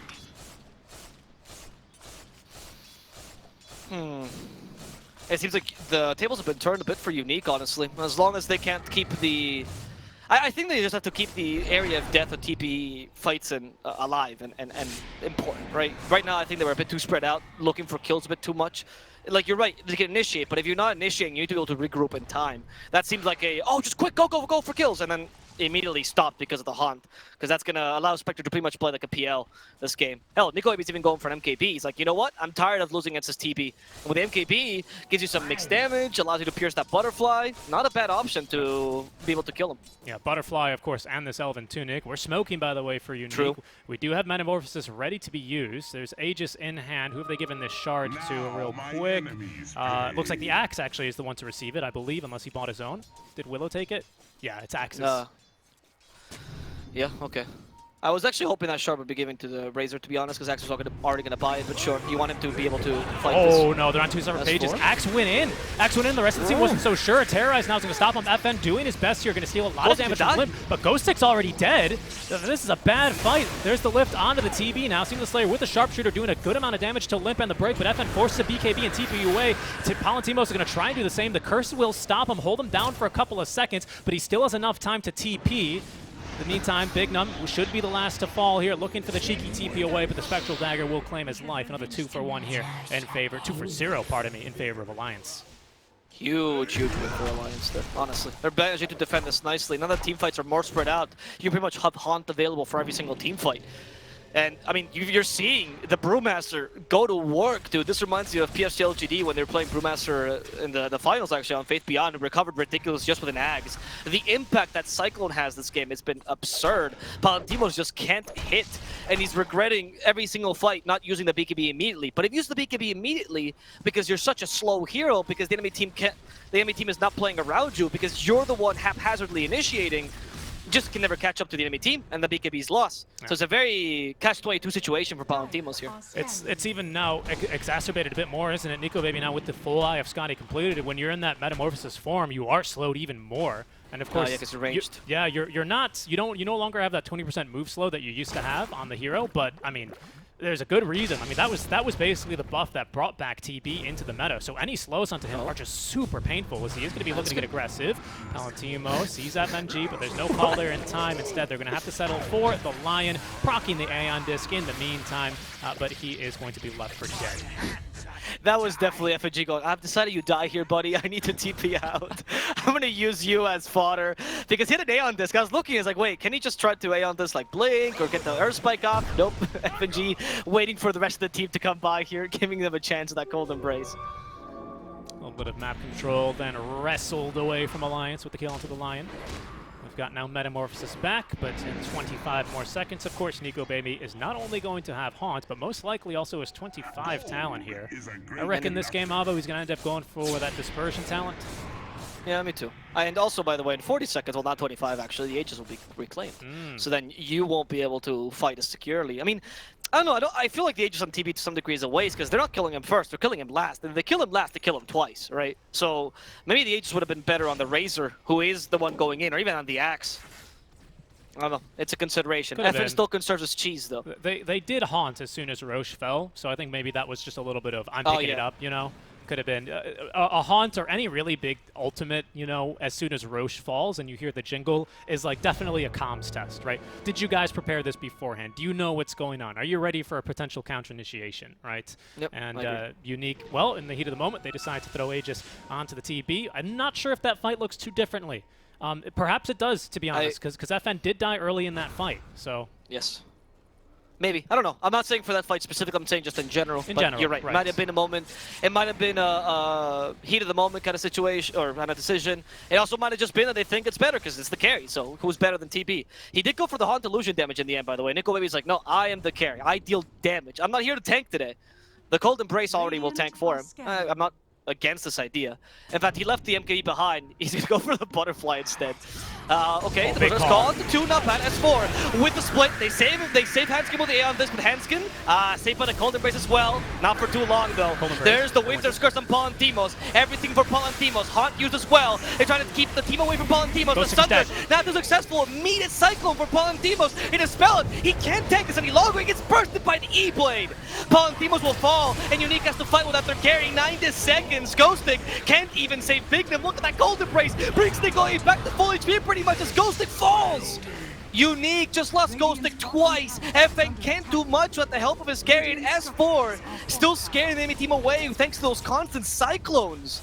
It seems like the tables have been turned a bit for Unique, honestly. As long as they can't keep the... I think they just have to keep the area of death or TP fights alive and important, right? Right now, I think they were a bit too spread out, looking for kills a bit too much. Like, you're right, they can initiate, but if you're not initiating, you need to be able to regroup in time. That seems like oh, just quick, go for kills, and then immediately stop because of the Haunt, because that's going to allow Spectre to pretty much play like a PL this game. Hell, Nico Baby's even going for an MKB. He's like, you know what? I'm tired of losing against this TP. And with the MKB, gives you some mixed damage, allows you to pierce that Butterfly. Not a bad option to be able to kill him. Yeah, Butterfly, of course, and this Elven Tunic. We're smoking, by the way, for Unique. True. We do have Metamorphosis ready to be used. There's Aegis in hand. Who have they given this shard to real quick? Looks like the Axe, actually, is the one to receive it, I believe, unless he bought his own. Did Willow take it? Yeah, it's Axe's. Yeah, okay. I was actually hoping that shard would be given to the Razor, to be honest, because Axe was already going to buy it, but sure, you want him to be able to fight this. Oh, no, they're on two separate pages. Axe went in. Axe went in. The rest of the team wasn't so sure. Terrorize now is going to stop him. FN doing his best here, going to steal a lot of damage from Limp, but Ghost Stick's already dead. This is a bad fight. There's the lift onto the TB now. Seems the Slayer with the Sharpshooter doing a good amount of damage to Limp and the break, but FN forces a BKB and TP away. Palantimos is going to try and do the same. The Curse will stop him, hold him down for a couple of seconds, but he still has enough time to TP. In the meantime, Big Num should be the last to fall here, looking for the cheeky TP away, but the Spectral Dagger will claim his life. Another 2 for 1 here in favor, 2 for 0, pardon me, in favor of Alliance. Huge win for Alliance there, honestly. They're managing to defend this nicely. Now that team fights are more spread out, you pretty much have Haunt available for every single team fight. And, I mean, you're seeing the Brewmaster go to work, dude. This reminds you of PSG LGD when they were playing Brewmaster in the finals, actually, on Faith Beyond, and recovered ridiculous just with an Ags. The impact that Cyclone has this game has been absurd. Palantimos just can't hit, and he's regretting every single fight not using the BKB immediately. But if you use the BKB immediately, because you're such a slow hero, because the enemy team is not playing around you, because you're the one haphazardly initiating, just can never catch up to the enemy team, and the BKB's lost. Yeah. So it's a very catch-22 situation for Palantimos here. It's even now exacerbated a bit more, isn't it? Nico Baby now with the full Eye of Scotty completed. When you're in that Metamorphosis form, you are slowed even more. And of course, yeah, because ranged. You no longer have that 20% move slow that you used to have on the hero. But I mean, there's a good reason. I mean, that was basically the buff that brought back TB into the meta. So any slows onto him are just super painful, as he is going to be looking to get aggressive. Palantimo sees FNG, but there's no call there in time. Instead, they're going to have to settle for the Lion, proccing the Aeon Disc in the meantime, but he is going to be left for dead. That was definitely FNG going, I've decided you die here, buddy. I need to TP out. I'm going to use you as fodder. Because he had an Aeon Disc. I was looking, I was like, wait, can he just try to Aeon Disc like Blink or get the Earth Spike off? Nope. FNG waiting for the rest of the team to come by here, giving them a chance at that Cold Embrace. A little bit of map control, then wrestled away from Alliance with the kill onto the Lion. We've got now Metamorphosis back, but in 25 more seconds, of course, Nico Baby is not only going to have Haunt, but most likely also has 25 talent here. I reckon this game, Avo, he's going to end up going for that Dispersion talent. Yeah, me too. And also, by the way, in 40 seconds, well, not 25, actually, the Aegis will be reclaimed. So then you won't be able to fight as securely. I mean, I don't know. I feel like the Aegis on TB to some degree is a waste because they're not killing him first. They're killing him last. And if they kill him last, they kill him twice, right? So maybe the Aegis would have been better on the Razor, who is the one going in, or even on the Axe. I don't know. It's a consideration. FN still conserves his cheese, though. They did Haunt as soon as Roche fell, so I think maybe that was just a little bit of, I'm picking it up, you know? Could have been a Haunt or any really big ultimate, you know, as soon as Roche falls and you hear the jingle is like definitely a comms test, right? Did you guys prepare this beforehand? Do you know what's going on? Are you ready for a potential counter initiation, right? Yep. And Unique, well, in the heat of the moment, they decide to throw Aegis onto the TB. I'm not sure if that fight looks too differently. Perhaps it does, to be honest, because FN did die early in that fight, so Yes. Maybe. I don't know. I'm not saying for that fight specifically. I'm saying just in general. In but general, you're right. right. Might have been a moment. It might have been a heat of the moment kind of situation or kind of decision. It also might have just been that they think it's better because it's the carry. So who's better than TB? He did go for the Haunt Illusion damage in the end, by the way. Nico Baby's like, no, I am the carry. I deal damage. I'm not here to tank today. The Cold Embrace already will tank for him. I'm not against this idea. In fact, he left the MKE behind. He's gonna go for the butterfly instead. Okay, the first call. The 2-up at S4 with the split. They save Hanskin with the A on this, but Hanskin saved by the Cold Embrace as well. Not for too long though. There's the Winter's Curse on Palantimos. Everything for Palantimos. Haunt used as well. They're trying to keep the team away from Palantimos. The Thunder not too successful. Immediate Cyclone for Palantimos. It is spelled. He can't tank this any longer. He gets bursted by the E-Blade. Palantimos will fall, and Unique has to fight without their carry. 90 seconds. Ghostic can't even save Bignum. Look at that Cold Embrace. Brings Nico back to full HP pretty much as Ghostic falls. Unique just lost Ghostic twice. FN can't do much with the help of his carry. And S4 still scaring the enemy team away thanks to those constant cyclones.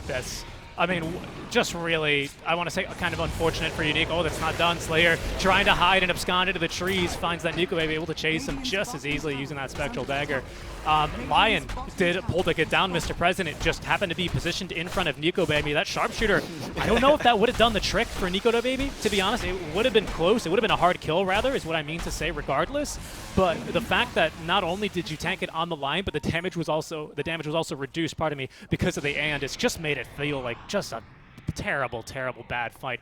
That's, I mean, just really, I want to say kind of unfortunate for Unique. Oh, that's not done. Slayer trying to hide and abscond into the trees, finds that Nico may be able to chase him just as easily using that Spectral Dagger. Lion did pull to get down Mr. President, just happened to be positioned in front of Nico Baby. That sharpshooter, I don't know if that would have done the trick for Nico Baby, to be honest. It would have been close. It would have been a hard kill, rather, is what I mean to say, regardless. But the fact that not only did you tank it on the line, but the damage was also reduced, pardon me, because of the and, it's just made it feel like just a terrible, terrible bad fight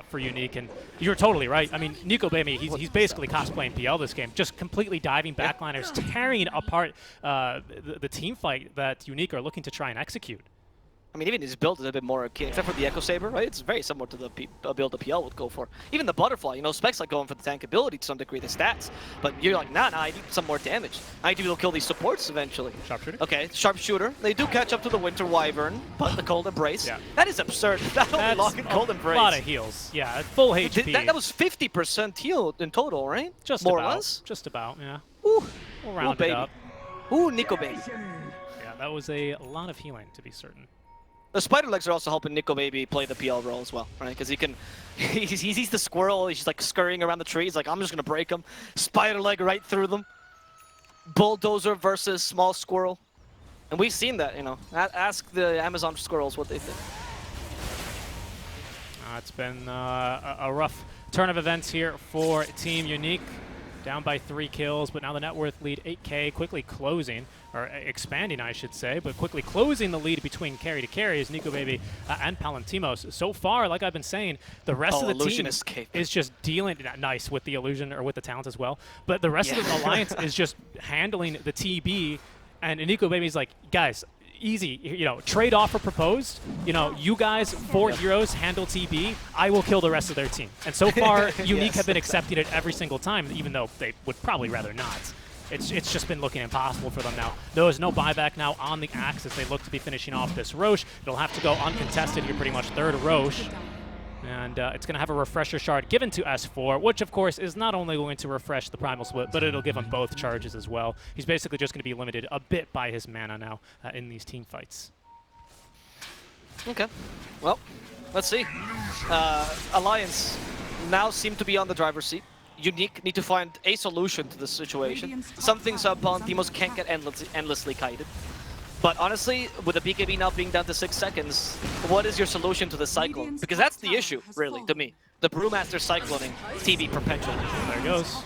for Unique. And you're totally right. I mean, Nico Baby, he's basically cosplaying PL this game, just completely diving backliners, tearing apart the team fight that Unique are looking to try and execute. I mean, even his build is a bit more akin, except for the Echo Saber, right? It's very similar to the build the PL would go for. Even the Butterfly, you know, Specs like going for the tank ability to some degree, the stats. But you're like, nah, I need some more damage. I need to be able to kill these supports eventually. Sharpshooter? Okay, Sharpshooter. They do catch up to the Winter Wyvern, but the Cold Embrace. Yeah. That is absurd. That only lock in Cold Embrace. A lot of heals. Yeah, full HP. That was 50% heal in total, right? Just more about. or less? Just about, yeah. Ooh. We'll round it up. Ooh, Nico Baby. Yeah, that was a lot of healing, to be certain. The spider legs are also helping Nico Baby play the PL role as well, right? Because he can, he's the squirrel. He's like scurrying around the trees. Like, I'm just gonna break him. Spider leg right through them. Bulldozer versus small squirrel, and we've seen that. You know, ask the Amazon squirrels what they think. It's been a rough turn of events here for Team Unique. Down by 3 kills, but now the net worth lead 8K, quickly closing, or expanding, I should say, but quickly closing the lead between carry to carry is Nico Baby and Palantimos. So far, like I've been saying, the rest of the team is just dealing nice with the illusion or with the talent as well, but the rest of the alliance is just handling the TB, and Nico Baby's like, guys, easy, you know, trade offer proposed. You know, you guys, 4 heroes, handle TB. I will kill the rest of their team. And so far, Unique have been accepting it every single time, even though they would probably rather not. It's just been looking impossible for them now. There is no buyback now on the Axe as they look to be finishing off this Roche. It'll have to go uncontested here, pretty much third Roche. And it's going to have a refresher shard given to S4, which of course is not only going to refresh the Primal Split, but it'll give him both charges as well. He's basically just going to be limited a bit by his mana now in these team fights. Okay, well, let's see. Alliance now seem to be on the driver's seat. Unique need to find a solution to this situation. Some things Palantimos can't get endlessly kited. But honestly, with the BKB now being down to 6 seconds, what is your solution to the Cyclone? Because that's the issue, really, to me. The Brewmaster cycloning TB perpetually. There he goes.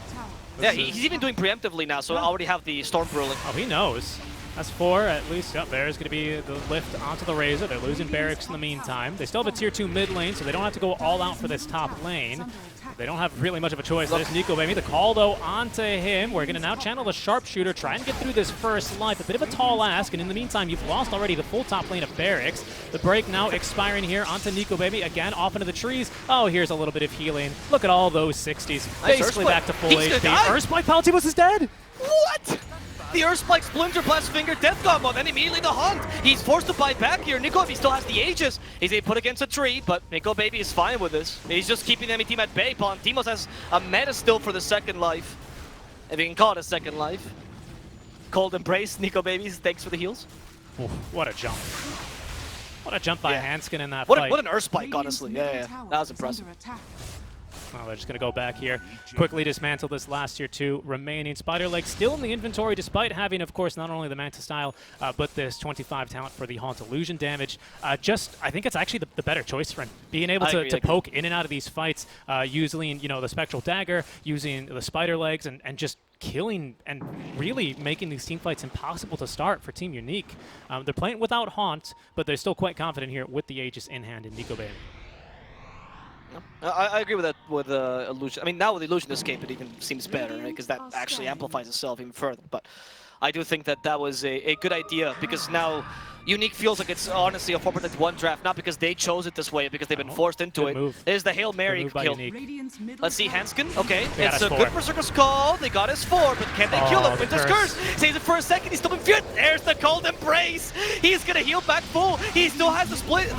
Yeah, he's even doing preemptively now, so I already have the Storm Brewing. Oh, he knows. That's 4 at least. Yep, there's going to be the lift onto the Razor. They're losing Barracks in the meantime. They still have a tier 2 mid lane, so they don't have to go all out for this top lane. They don't have really much of a choice. There's Nico Baby. The call, though, onto him. We're going to now channel the Sharpshooter, try and get through this first life. A bit of a tall ask, and in the meantime, you've lost already the full top lane of Barracks. The break now expiring here onto Nico Baby. Again, off into the trees. Oh, here's a little bit of healing. Look at all those 60s. Nice Basically back to full HP. Earthspike Palantimos is dead! What? The Earthspike, Splinter, Blast Finger, Death Combo, then immediately the Hunt. He's forced to buy back here. Nico, if he still has the Aegis, he's put against a tree, but Nico Baby is fine with this. He's just keeping the enemy team at bay. Palantimos has a meta still for the second life, if you can call it a second life. Cold Embrace, Nico Baby, thanks for the heals. Ooh, what a jump. What a jump by Hanskin in that fight. What an Earthspike, honestly. Yeah, that was impressive. Oh, they're just going to go back here. Quickly dismantle this last tier 2 remaining. Spider Leg still in the inventory, despite having, of course, not only the Manta style, but this 25 talent for the Haunt Illusion damage. I think it's actually the better choice for him. Being able to poke in and out of these fights, using, the Spectral Dagger, using the Spider Legs, and just killing and really making these team fights impossible to start for Team Unique. They're playing without Haunt, but they're still quite confident here with the Aegis in hand in Nico Baby. I agree with that with Illusion. I mean, now with Illusion Escape, it even seems better, right? Because that actually amplifies itself even further. But I do think that was a good idea, because now Unique feels like it's honestly a 4-1 draft, not because they chose it this way, because they've been forced into it. Move. There's the Hail Mary kill. Let's see, Hanskin. Okay, it's a good Berserker's Call. They got his 4, but can they kill him? Winter's Curse saves it for a second. He's still been feared. There's the Cold Embrace. He's gonna heal back full. He still has the split,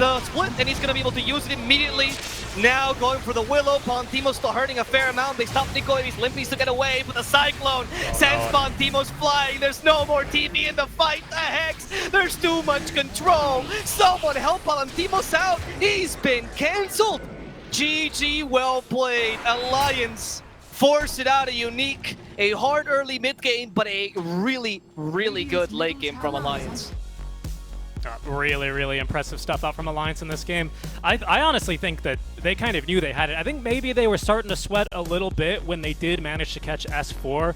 and he's gonna be able to use it immediately. Now going for the Willow. Pantimo's still hurting a fair amount. They stop Nico. He's limping to get away, but the Cyclone sends Pantimo's flying. There's no more TV in the fight. The Hex. There's too much control. Someone help Pantimo's out. He's been cancelled. GG, well played. Alliance force it out of Unique. A hard early mid game, but a really, really good late game from Alliance. Really, really impressive stuff out from Alliance in this game. I honestly think that they kind of knew they had it. I think maybe they were starting to sweat a little bit when they did manage to catch S4.